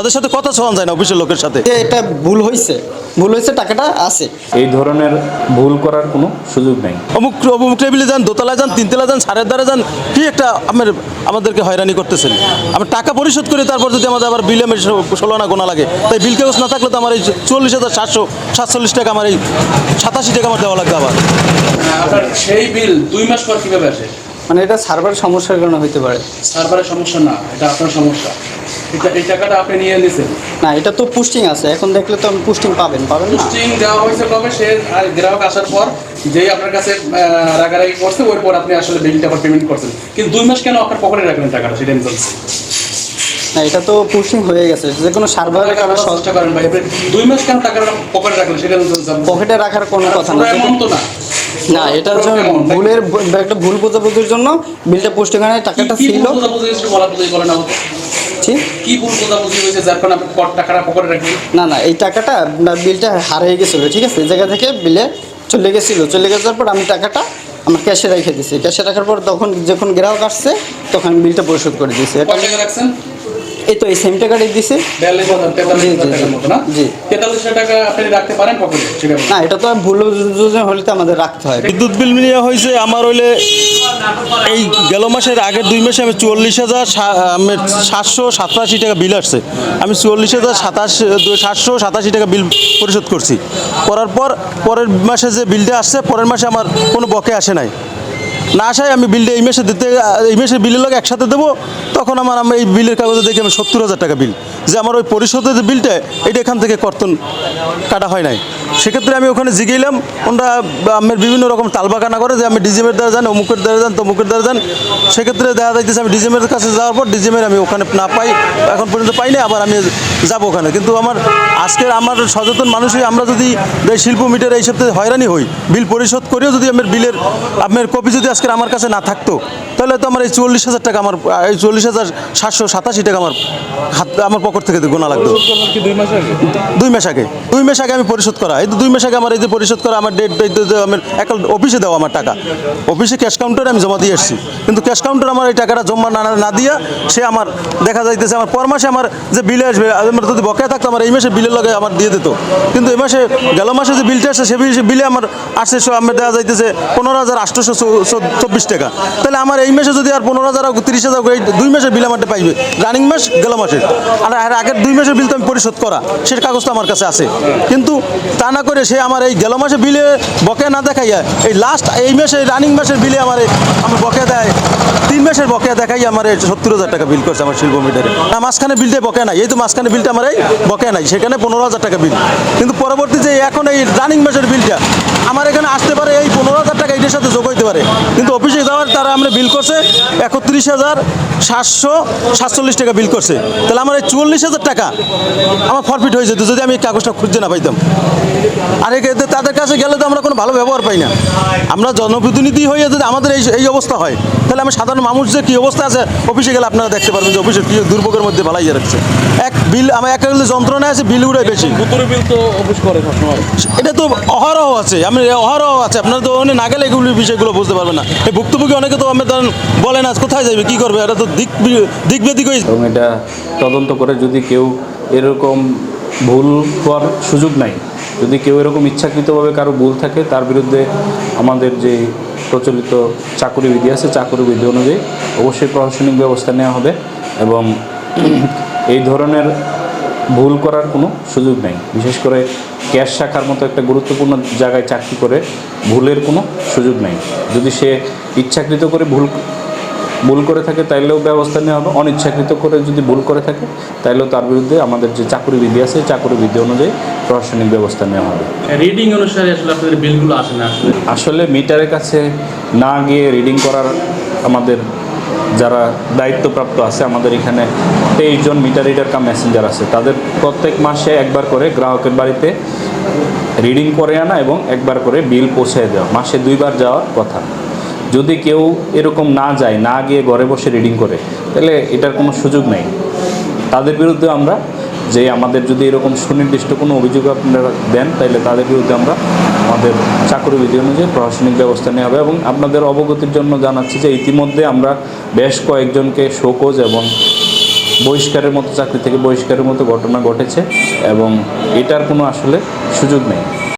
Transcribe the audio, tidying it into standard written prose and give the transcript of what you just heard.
তাদের সাথে কথা শোনা যায় না অফিসের লোকের সাথে। যে এটা ভুল হয়েছে টাকাটা আছে। এই ধরনের ভুল করার কোনো সুযোগ নেই। অমুক অমুক টেবিলে যান, দোতলায় যান, তিনতলা যান, সারের দ্বারা যান, কি একটা আমাদেরকে হয়রানি করতেছেন। আমি টাকা পরিশোধ করে তারপর যদি আমাদের আবার বিলে 16 আনা গোনা লাগে, তাই বিল কাগজ না থাকলে তো আমার এই 44,747 টাকা আমার এই 87 টাকা আমার দেওয়া লাগবে আবার। আপনার সেই বিল 2 মাস পর কিভাবে আসে? মানে এটা সার্ভার সমস্যার কারণে হইতে পারে। সার্ভারের সমস্যা না, এটা আপনার সমস্যা। এই টাকাটা আপনি নিয়ে নিয়েছেন না, এটা তো পোস্টিং আছে, এখন দেখলে তো আমি পোস্টিং পাবেন না। পোস্টিং দেওয়া হয়েছে কবে? সে আর গ্রাহক আসার পর যেই আপনার কাছে রাগারাগি করছে, ওর পর আপনি আসলে বিলটা আবার পেমেন্ট করছেন। কিন্তু 2 মাস কেন আপনার পকেটে রাখলেন টাকাটা, সেটা আমি বলছি। না, এটা তো পোস্টিং হয়ে গেছে, যে কোনো সার্ভারের কারণে চেষ্টা করেন ভাই, আপনি 2 মাস কেন টাকাটা পকেটে রাখলেন সেটা আমি বলছি। পকেটে রাখার কোনো কথা না। এমন তো না। না, এটার জন্য একটা ভুল বোঝাবুঝির জন্য বিলটা পোস্টিং হয়, টাকাটা ছিল। বলে না ঠিক কি ভুল বোঝাবুঝি হয়েছে যার কারণে আপনি টাকাটা পকেটে রাখলেন? না, এই টাকাটা বিলটা হারিয়ে গেছিলো, ঠিক আছে, এই জায়গা থেকে বিলে চলে যাওয়ার পর আমি টাকাটা আমার ক্যাশে রেখে দিয়েছি। ক্যাশে রাখার পর যখন গ্রাহক আসছে তখন বিলটা পরিশোধ করে দিয়েছি। এটা কত টাকা রাখছেন? এই তো এই সেম টাকাটাই দিছে। 42,000 টাকার মতো না? জি। 43,000 টাকা আপনি রাখতে পারেন পকেটে, সেটা না, এটা তো ভুল হলে তো আমাদের রাখতে হয়। বিদ্যুৎ বিল নেওয়া হয়েছে আমার হইলে এই গেল মাসের আগের 2 মাসে আমি 44,787 টাকা বিল আসছে। আমি 44,787 টাকা বিল পরিশোধ করছি। করার পর পরের মাসে যে বিলটা আসছে, পরের মাসে আমার কোনো বকে আসে নাই। না আসায় আমি বিলটা এই মাসের বিলের লোক একসাথে দেবো, তখন আমার এই বিলের কাগজে দেখি আমি 70,000 টাকা বিল, যে আমার ওই পরিশোধের যে বিলটা এটা এখান থেকে কর্তন কাটা হয় নাই। সেক্ষেত্রে আমি ওখানে জিগেলাম, ওনারা আমার বিভিন্ন রকম তালবাকানা করে যে আমি ডিজিএমের দ্বারা যান, অমুকের দ্বারা যান, তমুকের দ্বারা যান। সেক্ষেত্রে দেখা যাইতেছে আমি ডিজিএমের কাছে যাওয়ার পর ডিজিএমের আমি ওখানে না পাই, এখন পর্যন্ত পাই না, আবার আমি যাবো ওখানে। কিন্তু আমার সচেতন মানুষই আমরা যদি শিল্প মিটার এই সপ্তাহে হয়রানি হই, বিল পরিশোধ করেও যদি আপনার কপি যদি আজকে আমার কাছে না থাকতো, তাহলে তো আমার এই 40,000 টাকা এই 40,787 টাকা আমার পকেট থেকে গোনা লাগতো। 2 মাস আগে আমি পরিশোধ করা, এই তো 2 মাস আগে আমার এই যে পরিশোধ করা আমার ডেট আমার অফিসে দেওয়া, আমার টাকা অফিসে ক্যাশ কাউন্টারে আমি জমা দিয়ে এসেছি। কিন্তু ক্যাশ কাউন্টার আমার এই টাকাটা জমা না দিয়া সে আমার দেখা যাইতেছে আমার পর মাসে আমার যে বিলে আসবে, আমার যদি বকেয়া থাকতো আমার এই মাসে বিলের লগে আমার দিয়ে দিত। কিন্তু এই মাসে গেল মাসে যে বিলটা আসছে, সে বিলে আমার আসছে আমার দেখা যাইতেছে 15,824 টাকা। তাহলে আমার এই মাসে যদি আর 15,000 30,000 এই 2 মাসের বিল আমারটা পাইবে, রানিং মাস গেল মাসের, আর আগের 2 মাসের বিল তো আমি পরিশোধ করা, সেটা কাগজ তো আমার কাছে আছে। কিন্তু তা না করে সে আমার এই গেল মাসে বিলে বকেয়া না দেখাইয়া এই লাস্ট এই মাসে রানিং মাসের বিলে আমার বকেয়া দেয়, 3 মাসের বকেয়া দেখাই আমার 70,000 টাকা বিল করছে আমার শিল্প মিটারে। না, মাঝখানে বিলটা বকেয়া নাই, এই তো মাঝখানে বিলটা আমার এই বকেয়া নাই, সেখানে 15,000 টাকা বিল। কিন্তু পরবর্তী যে এখন এই রানিং মাসের বিলটা আমার এখানে আসতে পারে এই 15,000 টাকা এটার সাথে যোগ হইতে পারে। কিন্তু অফিসে যাওয়ার তারা আমরা বিল করছে 31,747 টাকা বিল করছে। তাহলে আমার এই 44,000 টাকা আমার ফরফিট হয়ে যেত যদি আমি এই কাগজটা খুঁজতে না পাইতাম। আর তাদের কাছে গেলে তো আমরা কোনো ভালো ব্যবহার পাই না। আমরা জনপ্রতিনিধি হয়ে যদি আমাদের এই অবস্থা হয়, তাহলে আমি সাধারণ মানুষ যে কী অবস্থা আছে অফিসে গেলে আপনারা দেখতে পারবেন যে অফিসের কী দুর্ভোগের মধ্যে ভালাইয়া রাখছে। আমার এক যন্ত্রণা আছে, বিল উড়ে বেশি। বিল তো অফিস করে সবসময়, এটা তো অহরহ আছে, আপনারা তো না গেলে এগুলো বিষয়গুলো বুঝতে পারবেন না। এই ভুক্তভোগী অনেকে তো আমি বলেন আজ কোথায় যাবে, কী করবে, এটা তো দিক বেদিক হয়ে। এবং এটা তদন্ত করে যদি কেউ এরকম ভুল হওয়ার সুযোগ নাই, যদি কেউ এরকম ইচ্ছাকৃতভাবে কারো ভুল থাকে, তার বিরুদ্ধে আমাদের যে প্রচলিত চাকুরি বিধি আছে, চাকুরি বিধি অনুযায়ী অবশ্যই প্রশাসনিক ব্যবস্থা নেওয়া হবে। এবং এই ধরনের ভুল করার কোনো সুযোগ নেই। বিশেষ করে ক্যাশ শাখার মতো একটা গুরুত্বপূর্ণ জায়গায় চাকরি করে ভুলের কোনো সুযোগ নেই। যদি সে ইচ্ছাকৃত করে ভুল করে থাকে তাইলেও ব্যবস্থা নেওয়া হবে, অনিচ্ছাকৃত করে যদি ভুল করে থাকে তাইলেও তার বিরুদ্ধে আমাদের যে চাকুরি বিধি আছে, চাকুরি বিধি অনুযায়ী প্রশাসনিক ব্যবস্থা নেওয়া হবে। রিডিং অনুসারে আসলে আপনাদের বিলগুলো আসে না? আসলে মিটারের কাছে না গিয়ে রিডিং করার আমাদের যারা দায়িত্বপ্রাপ্ত আছে, আমাদের এখানে 23 জন মিটার রিডার কাম মেসেঞ্জার আছে, তাদের প্রত্যেক মাসে একবার করে গ্রাহকের বাড়িতে রিডিং করে আনা এবং একবার করে বিল পৌঁছে দেওয়া, মাসে 2 বার যাওয়ার কথা। যদি কেউ এরকম না যায়, না গিয়ে ঘরে বসে রিডিং করে, তাহলে এটার কোনো সুযোগ নেই। তাদের বিরুদ্ধে আমরা যে আমাদের যদি এরকম সুনির্দিষ্ট কোনো অভিযোগ আপনারা দেন, তাহলে তাদের বিরুদ্ধে আমরা আমাদের চাকুরি বিধি অনুযায়ী প্রশাসনিক ব্যবস্থা নেওয়া হবে। এবং আপনাদের অবগতির জন্য জানাচ্ছি যে ইতিমধ্যে আমরা বেশ কয়েকজনকে শোকজ এবং বহিষ্কারের মতো চাকরি থেকে বহিষ্কারের মতো ঘটনা ঘটেছে এবং এটার কোনো আসলে সুযোগ নেই।